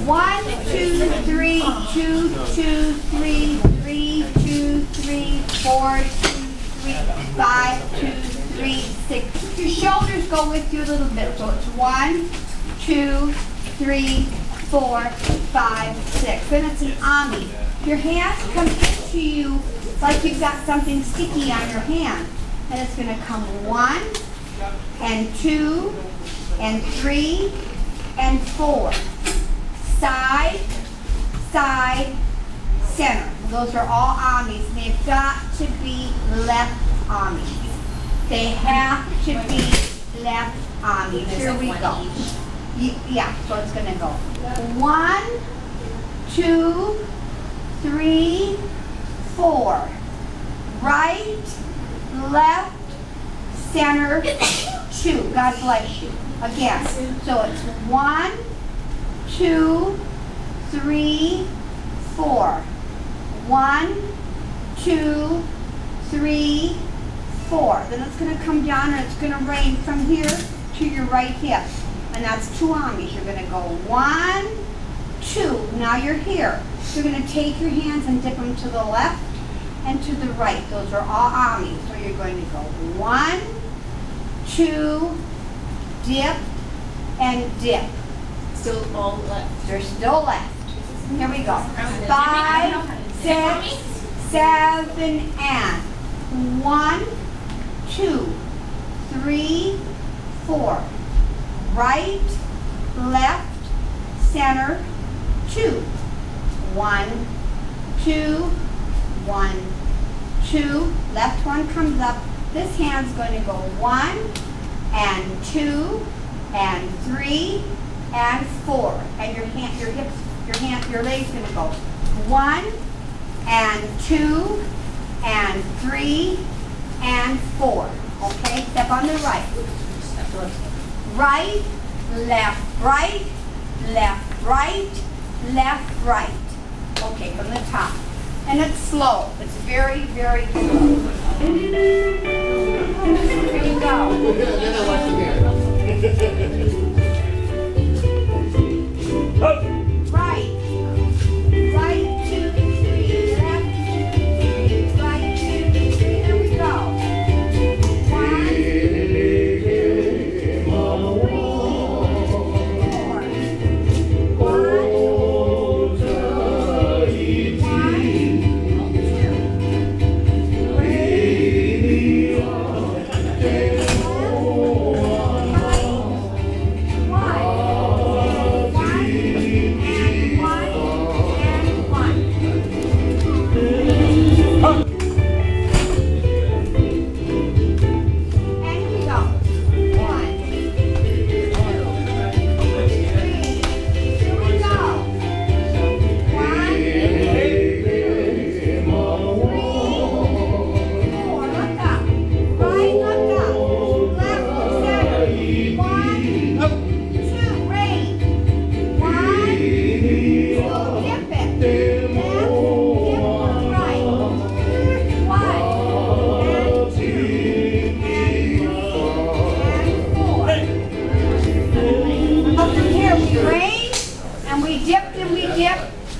1, 2, 3, 2, 2, 3, 3, 2, 3, 4, 2, 3, 5, 2, 3, 6. Your shoulders go with you a little bit. So it's 1, 2, 3, 4, 5, 6. Then it's an ami. Your hands come into you like you've got something sticky on your hand. And it's going to come 1, and 2, and 3, and 4. Side, side, center. Those are all amis. They've got to be left amis. They have to be left amis. Here we go. Yeah, so it's going to go 1, 2, 3, 4. Right, left, center, 2. God bless you. Again. So it's 1, 2, 3, 4. 1, 2, 3, 4. Then it's going to come down and it's going to rain from here to your right hip. And that's 2 amis. You're going to go 1, 2. Now you're here. You're going to take your hands and dip them to the left and to the right. Those are all amis. So you're going to go 1, 2, dip, and dip. Still all left. They're still left. Here we go. 5, 6, 7, and 1, 2, 3, 4. Right, left, center, 2. 1, 2, 1, 2. Left one comes up. This hand's going to go 1, and 2, and 3, and 4. And your hand, your hips, your leg's going to go 1, and 2, and 3, and 4. Okay, step on the right. Right, left, right, left, right, left, right. Okay, from the top. And it's slow. It's very, very slow. Here you go. Right. Right, 2, 3. Left, 2, 3. Right, 2, 3. Here we go. 1, 2,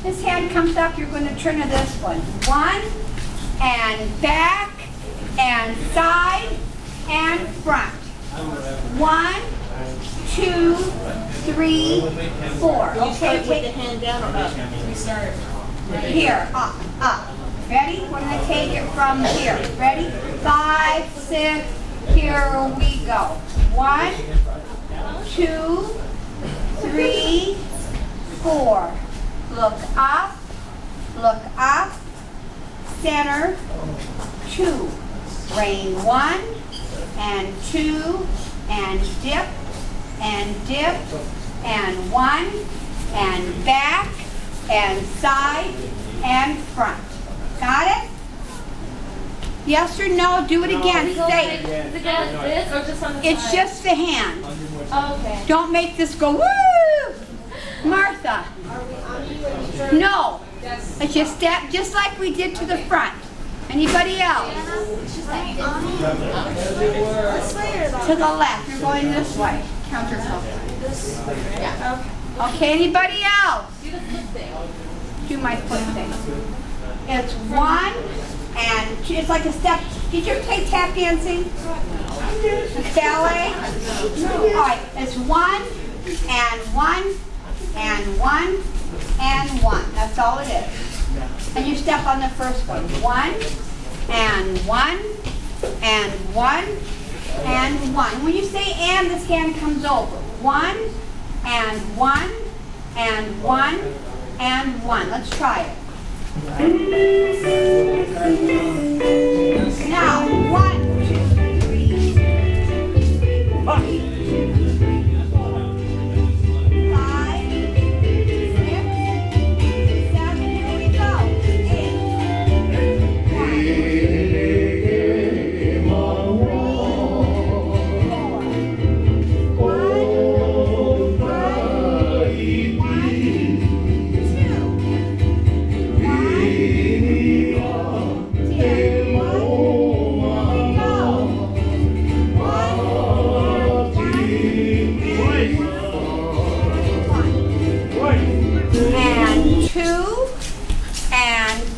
This hand comes up, you're going to turn to this one. 1, and back, and side, and front. 1, 2, 3, 4. Okay, take the hand down or up? We start here, up, up. Ready? We're going to take it from here. Ready? 5, 6, here we go. 1, 2, 3, 4. Look up, center, 2. Rain 1, and 2, and dip, and 1, and back, and side, and front. Got it? Yes or no? Do it again. Say it. Is it like this or just on the side? It's just the hand. Oh, okay. Don't make this go woo! Martha. No. It's just step just like we did to the front. Anybody else? To the left. You're going this way. Counterclockwise. Yeah. Okay, anybody else? Do the flip thing. Do my foot thing. It's 1 and 2. It's like a step. Did you ever take tap dancing? Ballet? All right, it's 1 and 1 and 1 and 1. That's all it is. And you step on the first one. 1 and 1 and 1 and 1. When you say and, this hand comes over. 1 and 1 and 1 and 1. Let's try it. Now, 1, 2, 3, 4, 5, 6, 7, here we go.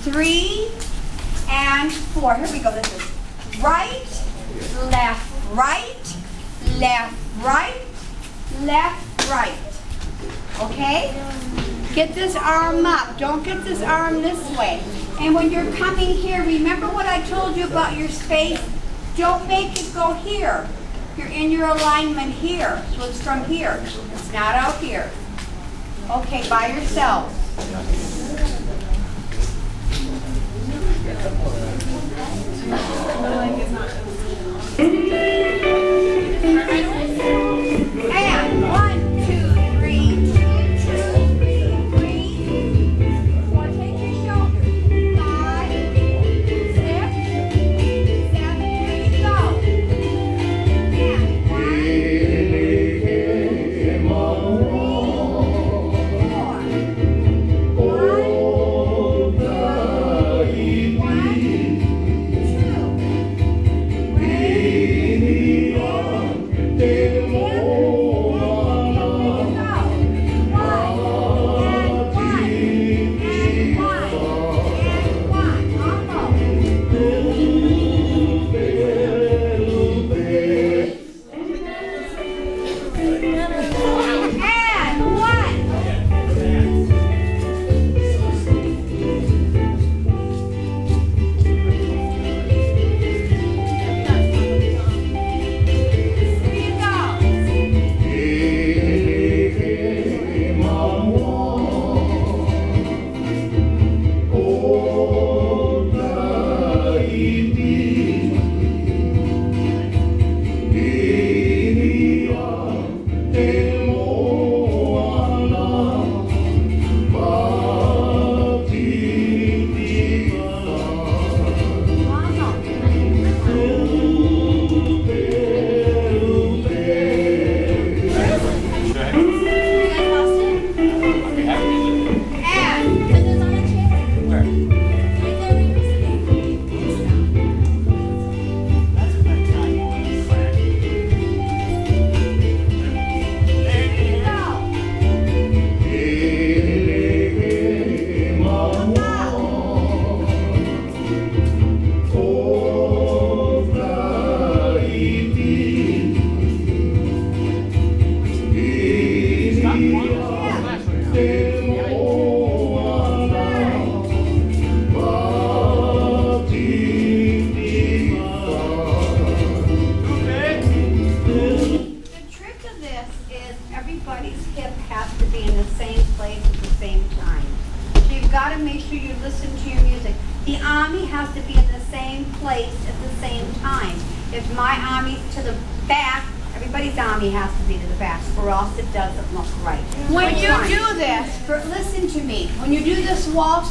3 and 4. Here we go. This is right, left, right, left, right, left, right. Okay? Get this arm up. Don't get this arm this way. And when you're coming here, remember what I told you about your space? Don't make it go here. You're in your alignment here. So it's from here. It's not out here. Okay, by yourself. And 1, 2, 3, 2, 2, 3, 3, 4. Take your shoulders. 5, 6, 7. Here you go. And 1, 2, 4.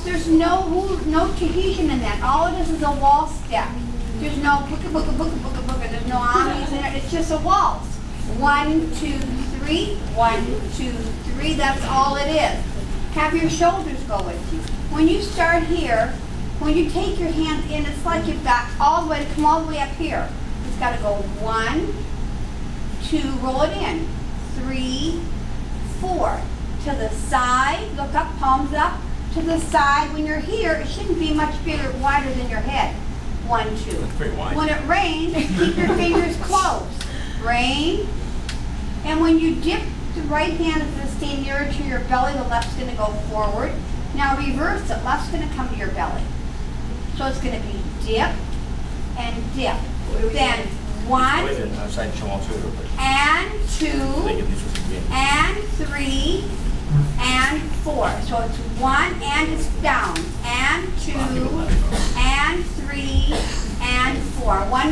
There's no Tahitian in that. All it is a waltz step. There's no booka booka booka booka booka. There's no amis in it. It's just a waltz. 1, 2, 3. 1, 2, 3. That's all it is. Have your shoulders go with you. When you start here, when you take your hands in, it's like you've got all the way to come all the way up here. It's got to go 1, 2. Roll it in. 3, 4. to the side, look up, palms up, to the side. When you're here, it shouldn't be much bigger, wider than your head. 1, 2. That's pretty wide. When it rains, keep your fingers closed. Rain. And when you dip, the right hand is going to stay nearer to your belly, the left's going to go forward. Now reverse it, left's going to come to your belly. So it's going to be dip and dip. Then 1 and 2 and 3 and 4. So it's 1 and it's down, and 2 and 3 and 4. 1